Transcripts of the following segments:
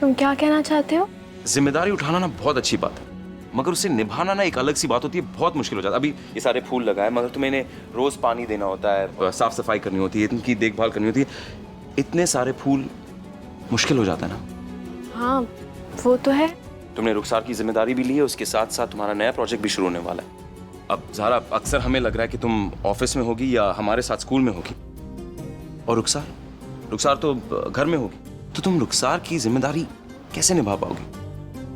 तुम क्या कहना चाहते हो? जिम्मेदारी उठाना ना बहुत अच्छी बात है, मगर उसे निभाना ना एक अलग सी बात होती है, बहुत मुश्किल हो जाता है। अभी ये सारे फूल लगाए, मगर तुम्हें इन्हें रोज पानी देना होता है, साफ सफाई करनी होती है, इनकी देखभाल करनी होती है। इतने सारे फूल मुश्किल हो जाता है ना। हाँ वो तो है। तुमने रुखसार की जिम्मेदारी भी ली है, उसके साथ साथ तुम्हारा नया प्रोजेक्ट भी शुरू होने वाला है। अब ज़ारा, अक्सर हमें लग रहा है कि तुम ऑफिस में होगी या हमारे साथ स्कूल में होगी, और रुखसार तो घर में होगी। तो तुम रुखसार की जिम्मेदारी कैसे निभा पाओगी?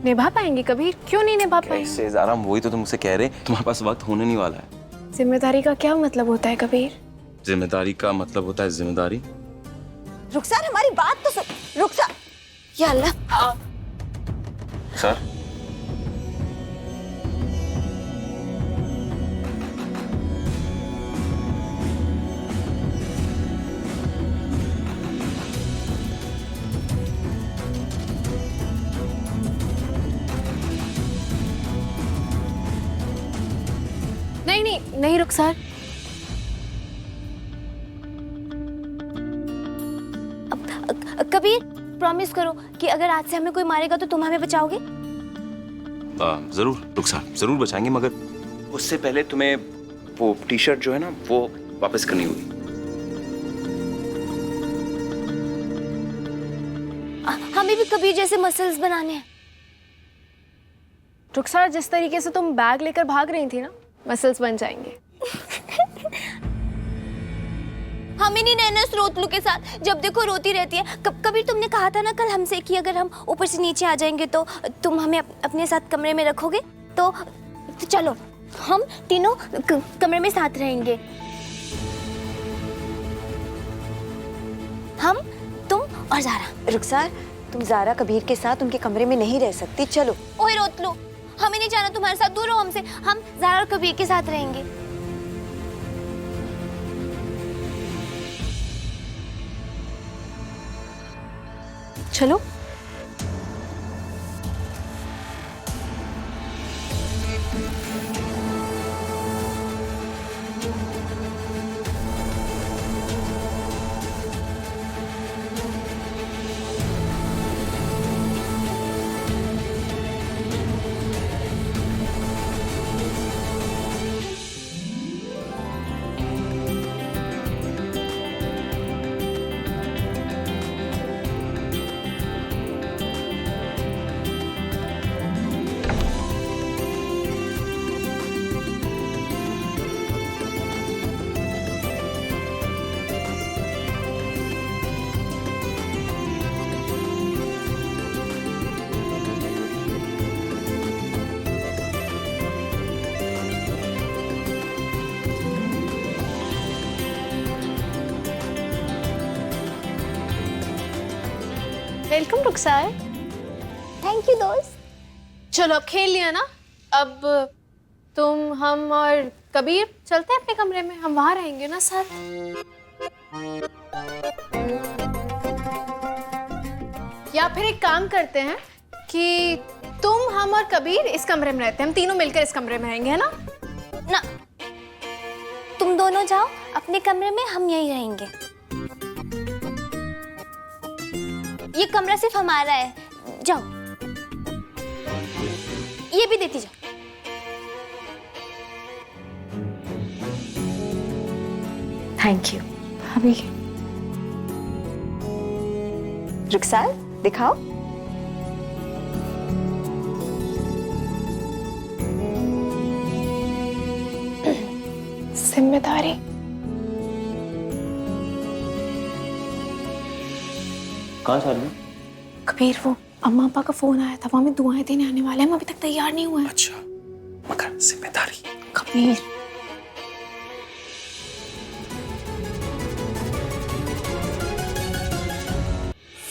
निभा पाएंगे कबीर, क्यों नहीं निभा पाएंगे? कैसे ज़ारा, वही तो तुमसे कह रहे, तुम्हारे पास वक्त होने नहीं वाला है। जिम्मेदारी का क्या मतलब होता है कबीर? जिम्मेदारी का मतलब होता है जिम्मेदारी। रुखसार हमारी बात तो सुन। रुखसार, या अल्लाह। सर, नहीं रुखसार, कबीर प्रॉमिस करो कि अगर आज से हमें कोई मारेगा तो तुम हमें बचाओगे। जरूर रुखसार, जरूर बचाएंगे, मगर उससे पहले तुम्हें वो टी शर्ट जो है ना, वो वापस करनी होगी। हमें भी कबीर जैसे मसल्स बनाने हैं। रुखसार जिस तरीके से तुम बैग लेकर भाग रही थी ना, मसल्स बन जाएंगे। हमें नहीं रहना स्रोतलू के साथ, जब देखो रोती रहती है। कबीर तुमने कहा था ना कल हमसे कि अगर हम ऊपर से नीचे आ जाएंगे तो तुम हमें अपने साथ कमरे में रखोगे। तो चलो हम तीनों कमरे में साथ रहेंगे। हम, तुम और ज़ारा। रुखसार, तुम ज़ारा कबीर के साथ उनके कमरे में नहीं रह सकती, चलो। ओए रोतलू, हमें नहीं जाना तुम्हारे साथ, दूर रहो हमसे। हम ज़ारा और कबीर के साथ रहेंगे। चलो। Welcome Rukhsar. थैंक यू दोस्त। चलो अब खेल लिया ना, अब तुम, हम और कबीर चलते हैं अपने कमरे में, हम वहां रहेंगे ना साथ। या फिर एक काम करते हैं कि तुम, हम और कबीर इस कमरे में रहते हैं, हम तीनों मिलकर इस कमरे में रहेंगे, है ना? ना, तुम दोनों जाओ अपने कमरे में, हम यहीं रहेंगे। ये कमरा सिर्फ हमारा है, जाओ। ये भी देती जाओ। थैंक यू भाभी। रुखसार, दिखाओ। जिम्मेदारी। कहाँ जा रही हो? कबीर, वो अम्मा पापा का फोन आया था, वो हमें दुआएं देने आने वाले हैं, हम अभी तक तैयार नहीं हुए हैं। अच्छा, मगर जिम्मेदारी। कबीर,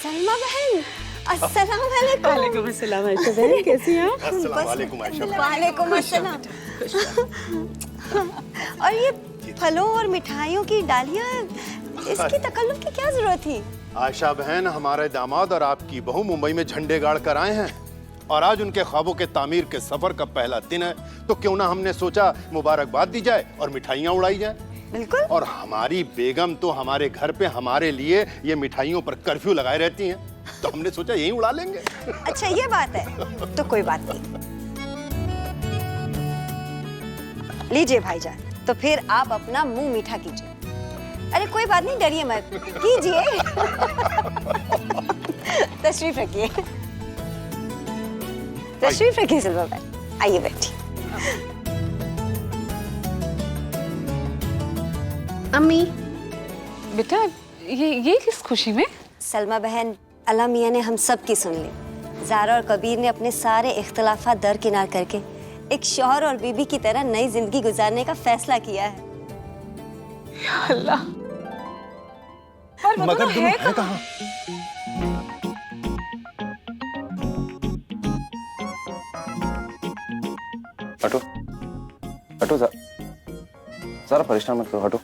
सलमा बहन, अस्सलाम वालेकुम। वालेकुम अस्सलाम आयशा बहन, कैसी हैं आप? अस्सलाम वालेकुम आयशा। वालेकुम अस्सलाम। और ये फलों और मिठाइयों की डालियां, इसकी तकल्लुफ की क्या जरूरत थी? आयशा बहन, हमारे दामाद और आपकी बहू मुंबई में झंडे गाड़ कर आए हैं और आज उनके ख्वाबों के तामीर के सफर का पहला दिन है, तो क्यों ना हमने सोचा मुबारकबाद दी जाए और मिठाइयाँ उड़ाई जाए। बिल्कुल। और हमारी बेगम तो हमारे घर पे हमारे लिए ये मिठाइयों पर कर्फ्यू लगाए रहती हैं। तो हमने सोचा यहीं उड़ा लेंगे। अच्छा ये बात है, तो कोई बात नहीं। लीजिए भाईजान, तो फिर आप अपना मुंह मीठा कीजिए। अरे कोई बात नहीं, डरिए मत, कीजिए। तशरीफ रखिए, तशरीफ रखिए सिल्वा भाई, आइए बैठिए। अम्मी, बेटा ये किस खुशी में? सलमा बहन, अल्लाह मियाँ ने हम सब की सुन ली। ज़ारा और कबीर ने अपने सारे इख्तलाफात दरकिनार करके एक शौहर और बीबी की तरह नई जिंदगी गुजारने का फैसला किया है। या अल्लाह, पर वो मगर दोनों तुम है है कहाँ? हटो हटो, सारा परेशान मत करो, हटो।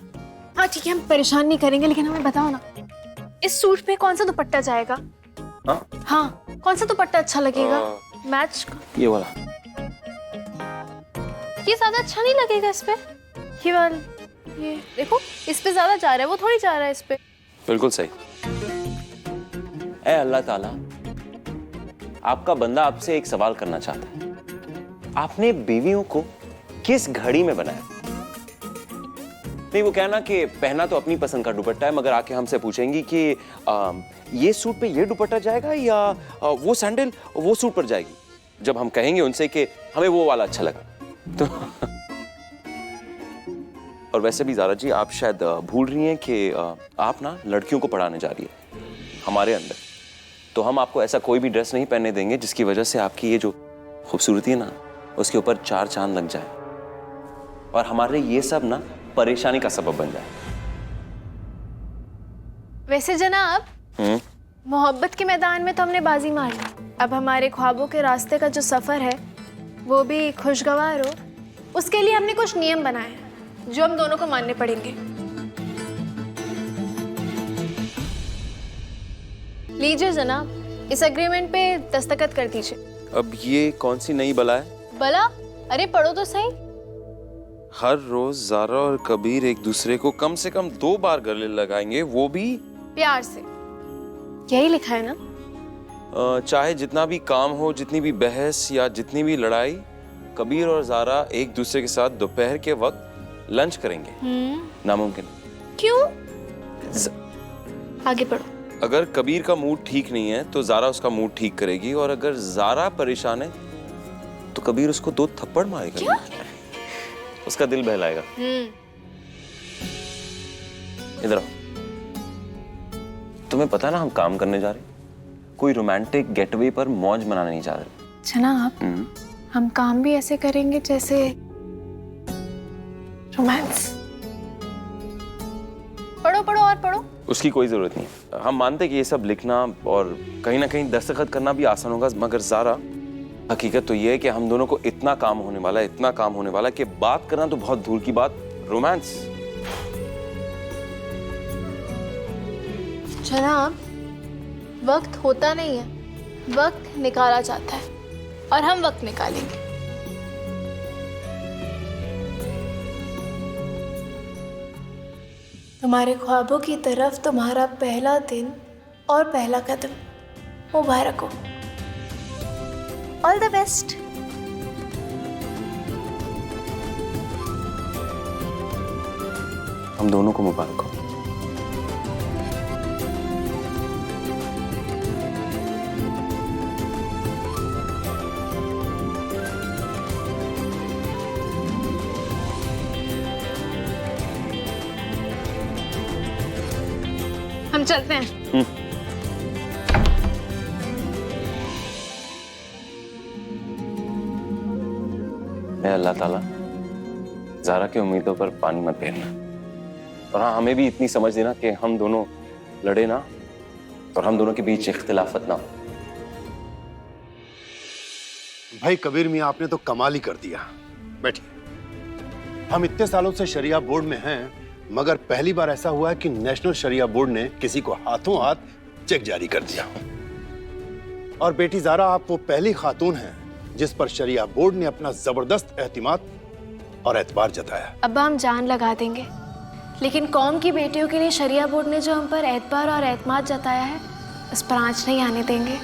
हाँ ठीक है, हम परेशान नहीं करेंगे, लेकिन हमें बताओ ना, इस सूट पे कौन सा दुपट्टा जाएगा? हाँ? हाँ, कौन सा दुपट्टा अच्छा लगेगा? मैच का? ये वाला। ये ज्यादा अच्छा नहीं लगेगा इस पे? ये वाला, ये देखो, इस पे ज्यादा जा रहा है, वो थोड़ी जा रहा है इस पे। बिल्कुल सही। ऐ अल्लाह ताला, आपका बंदा आपसे एक सवाल करना चाहता है। आपने बीवियों को किस घड़ी में बनाया? नहीं, वो कहना कि पहना तो अपनी पसंद का दुपट्टा है, मगर आके हमसे पूछेंगी कि ये सूट पे ये दुपट्टा जाएगा या वो सैंडल वो सूट पर जाएगी। जब हम कहेंगे उनसे कि हमें वो वाला अच्छा लगा तो और वैसे भी ज़ारा जी, आप शायद भूल रही हैं कि आप ना लड़कियों को पढ़ाने जा रही है हमारे अंदर, तो हम आपको ऐसा कोई भी ड्रेस नहीं पहनने देंगे जिसकी वजह से आपकी ये जो खूबसूरती है ना, उसके ऊपर 4 चांद लग जाए और हमारे ये सब ना परेशानी का सबब बन जाए। वैसे जनाब, मोहब्बत के मैदान में तो हमने बाजी मार ली। अब हमारे ख्वाबों के रास्ते का जो सफर है वो भी खुशगवार हो, उसके लिए हमने कुछ नियम बनाए हैं जो हम दोनों को मानने पड़ेंगे। लीजिए जनाब, इस एग्रीमेंट पे दस्तखत कर दीजिए। अब ये कौन सी नई बला है? भला, अरे पढ़ो तो सही। हर रोज ज़ारा और कबीर एक दूसरे को कम से कम 2 बार गले लगाएंगे, वो भी प्यार से। यही लिखा है ना? चाहे जितना भी काम हो, जितनी भी बहस या जितनी भी लड़ाई, कबीर और ज़ारा एक दूसरे के साथ दोपहर के वक्त लंच करेंगे। नामुमकिन। क्यों? आगे पढ़ो। अगर कबीर का मूड ठीक नहीं है तो ज़ारा उसका मूड ठीक करेगी, और अगर ज़ारा परेशान है तो कबीर उसको 2 थप्पड़ मारेगा। क्या? उसका दिल बहलाएगा। इधर आओ। तुम्हें पता है ना, हम काम करने जा रहे हैं, कोई रोमांटिक गेटवे पर मौज मनाने नहीं जा रहे। जनाब, हम काम भी ऐसे करेंगे जैसे रोमांस। पढ़ो पढ़ो और पढ़ो। उसकी कोई जरूरत नहीं। हम मानते कि ये सब लिखना और कहीं ना कहीं दस्तखत करना भी आसान होगा, मगर ज़ारा, हकीकत तो ये है कि हम दोनों को इतना काम होने वाला है, इतना काम होने वाला है कि बात करना तो बहुत दूर की बात, रोमांस। जनाब, वक्त होता नहीं है, वक्त निकाला जाता है, और हम वक्त निकालेंगे। तुम्हारे ख्वाबों की तरफ तुम्हारा पहला दिन और पहला कदम मुबारक हो। All the best. हम दोनों को मुबारक हो। हम चलते हैं। मैं अल्लाह ताला ज़ारा की उम्मीदों पर पानी मत फेरना, और हाँ, हमें भी इतनी समझ देना कि हम दोनों लड़े ना और हम दोनों के बीच इख्तिलाफत ना हो। भाई कबीर मियाँ, आपने तो कमाल ही कर दिया। बैठिए। हम इतने सालों से शरिया बोर्ड में हैं, मगर पहली बार ऐसा हुआ है कि नेशनल शरिया बोर्ड ने किसी को हाथों हाथ चेक जारी कर दिया। और बेटी ज़ारा, आप वो पहली खातून हैं जिस पर शरिया बोर्ड ने अपना जबरदस्त एहतिमाद और एतबार जताया। अब हम जान लगा देंगे, लेकिन कौम की बेटियों के लिए शरिया बोर्ड ने जो हम पर एतबार और एतमाद जताया है, उस पर आँच नहीं आने देंगे।